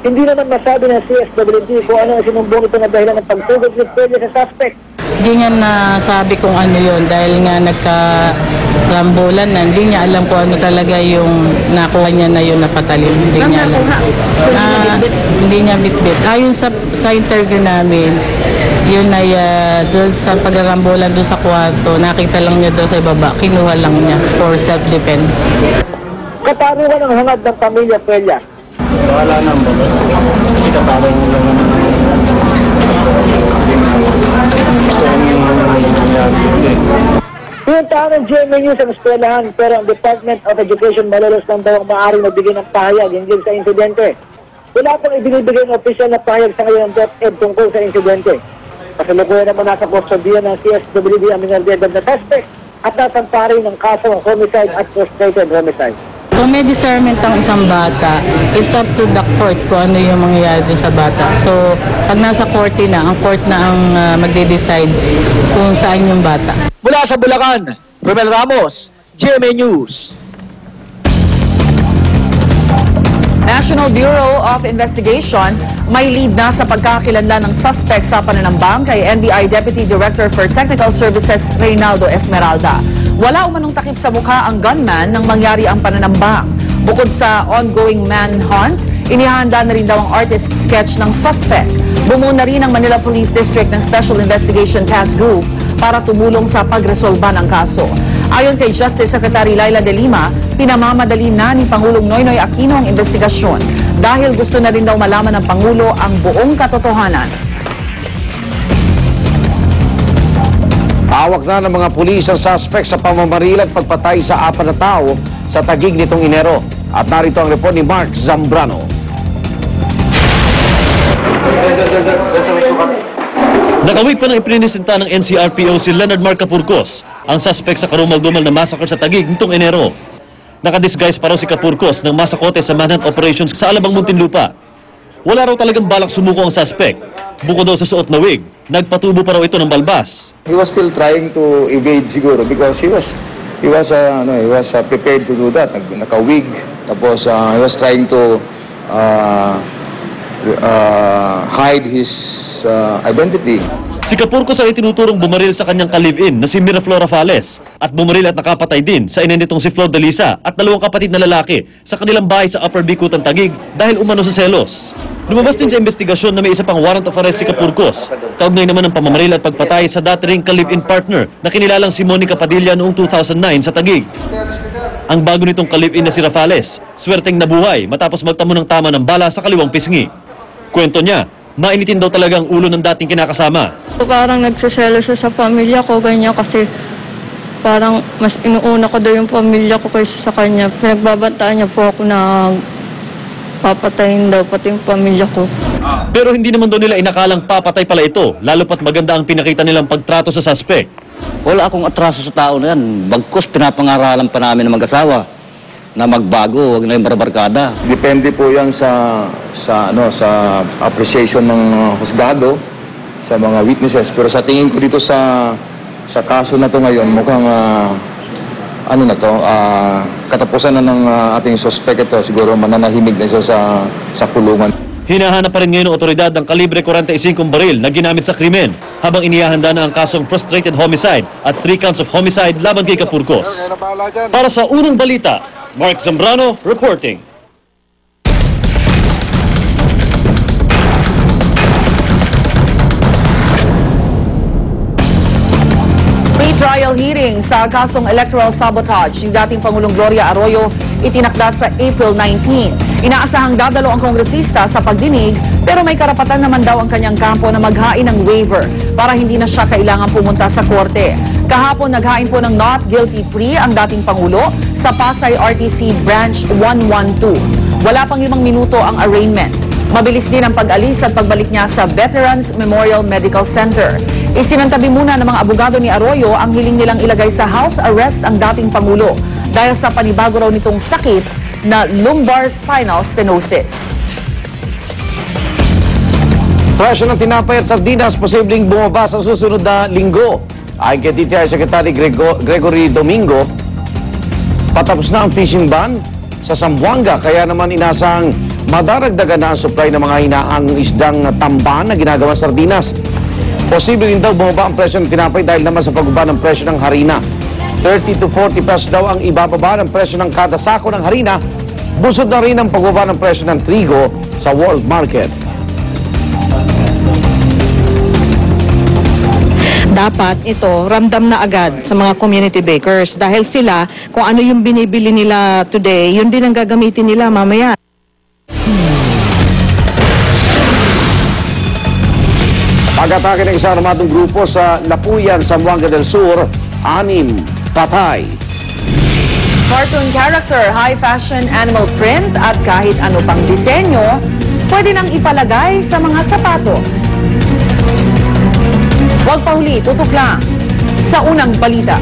Hindi naman masabi ng CSWD kung ano ang sinumbong ito na dahilan ng pagtugod ni Puelya sa suspect. Hindi niya nasabi kung ano yun dahil nga nagkarambulan na. Hindi niya alam kung ano talaga yung nakuha niya na yun napatalin. Hindi niya alam. So, Hindi niya bitbit. Ayon sa interview namin, yun ay doon sa pagkarambulan doon sa kwarto, nakita lang niya doon sa ibaba, kinuha lang niya for self-defense. Kaparuan ang hangad ng pamilya Puelya. Wala nang bagas. Kasi kaparang lang naman. Gusto kong nangyari. Pinuntahan ng GMA News ang eskwelahan pero ang Department of Education malolos lang daw ang maaaring magbigay ng pahayag hinggil sa insidente. Wala pang ibinibigay ng opisyal na pahayag sa ngayon ng DepEd tungkol sa insidente. Kasalukuyan naman nasa kustodiya ng CSWD ang minor de edad na suspect at nasampa rin ng kaso ng homicide at frustrated homicide. Kung may discernment ang isang bata, it's up to the court kung ano yung mangyayari doon sa bata. So, pag nasa korte na, ang court na ang magde-decide kung saan yung bata. Mula sa Bulacan, Romel Ramos, GMA News. National Bureau of Investigation may lead na sa pagkakakilanlan ng suspect sa pananambang kay NBI Deputy Director for Technical Services Reynaldo Esmeralda. Wala umanong takip sa mukha ang gunman nang mangyari ang pananambang. Bukod sa ongoing manhunt, inihanda na rin daw ang artist sketch ng suspect. Bumuo na rin ang Manila Police District ng Special Investigation Task Group para tumulong sa pagresolba ng kaso. Ayon kay Justice Secretary Laila De Lima, pinamamadali na ni Pangulong Noynoy Aquino ang investigasyon dahil gusto na rin daw malaman ng Pangulo ang buong katotohanan. Hawak na ng mga pulis ang suspect sa pamamaril at pagpatay sa 4 na tao sa Taguig nitong Enero. At narito ang report ni Mark Zambrano. Nakawig pa ng iprinisenta ng NCRPO si Leonard Mark Capurcos, ang suspect sa karumal-dumal na massacre sa Taguig nitong Enero. Nakadisguise pa raw si Capurcos ng masakote sa manhunt operations sa Alabang, Muntinlupa. Wala raw talagang balak sumuko ang suspect. Bukod daw sa suot na wig, nagpatubo pa raw ito ng balbas. He was still trying to evade siguro because he was prepared to do that. Naka-wig. Tapos he was trying to hide his identity. Si Capurcos ay tinuturong bumaril sa kanyang ka-live-in na si Miraflora Fales at bumaril at nakapatay din sa ina nitong si Flor Delisa at 2 kapatid na lalaki sa kanilang bahay sa Upper Bicutan, Taguig dahil umano sa selos. Lumabas din sa investigasyon na may isa pang warrant of arrest si Capurcos. Kaugnay naman ng pamamaril at pagpatay sa dati ring ka-live-in partner na kinilalang si Monica Padilla noong 2009 sa Taguig. Ang bago nitong ka-live-in na si Rafales, swerteng nabuhay matapos magtamo ng tama ng bala sa kaliwang pisngi. Kwento niya, mainitin daw talaga ang ulo ng dating kinakasama. Parang nagsaselo siya sa pamilya ko, ganyan, kasi parang mas inuuna ko daw yung pamilya ko kaysa sa kanya. Pinagbabantaan niya po ako na papatayin daw pati yung pamilya ko. Pero hindi naman daw nila inakalang papatay pala ito, lalo pat maganda ang pinakita nilang pagtrato sa suspect. Wala akong atraso sa tao na yan. Bagkus pinapangaralan pa namin ng mag-asawa na magbago, wag na yung barbarkada. Depende po yan sa appreciation ng husgado, sa mga witnesses. Pero sa tingin ko dito sa kaso na to ngayon, mukhang katapusan na ng ating suspect ito. Siguro mananahimik na siya sa kulungan. Hinahanap pa rin ngayon ng otoridad ang kalibre 45 baril na ginamit sa krimen habang inihahanda na ang kasong frustrated homicide at 3 counts of homicide laban kay Capurcos. Para sa unang balita, Mark Zambrano reporting. Pre-trial hearing sa kasong electoral sabotage ni dating Pangulong Gloria Arroyo itinakda sa April 19. Inaasahang dadalo ang kongresista sa pagdinig pero may karapatan naman daw ang kanyang kampo na maghain ng waiver para hindi na siya kailangan pumunta sa korte. Kahapon naghain po ng not guilty plea ang dating Pangulo sa Pasay RTC Branch 112. Wala pang 5 minuto ang arraignment. Mabilis din ang pag-alis at pagbalik niya sa Veterans Memorial Medical Center. Isinantabi muna ng mga abogado ni Arroyo ang hiling nilang ilagay sa house arrest ang dating Pangulo dahil sa panibago raw nitong sakit na lumbar spinal stenosis. Presyo ng tinapay at sardinas posibleng bumaba sa susunod na linggo. Ayon kay DTI Secretary Gregory Domingo, patapos na ang fishing ban sa Zamboanga, kaya naman inasang madaragdagan na ang supply ng mga hinaang isdang tambahan na ginagawang sardinas. Posible rin daw bumaba ang presyo ng tinapay dahil naman sa pagbaba ng presyo ng harina. 30 to 40 pesos daw ang ibababa ng presyo ng kada sako ng harina. Busod na rin ang pagbaba ng presyo ng trigo sa world market. Dapat ito ramdam na agad sa mga community bakers dahil sila kung ano yung binibili nila today, yun din ang gagamitin nila mamaya. Pag-atake ng isang armadong grupo sa Lapuyan, Zamboanga del Sur, 6 patay. Cartoon character, high fashion animal print at kahit ano pang disenyo, pwede nang ipalagay sa mga sapatos. Huwag pa huli, tutok lang sa unang balita.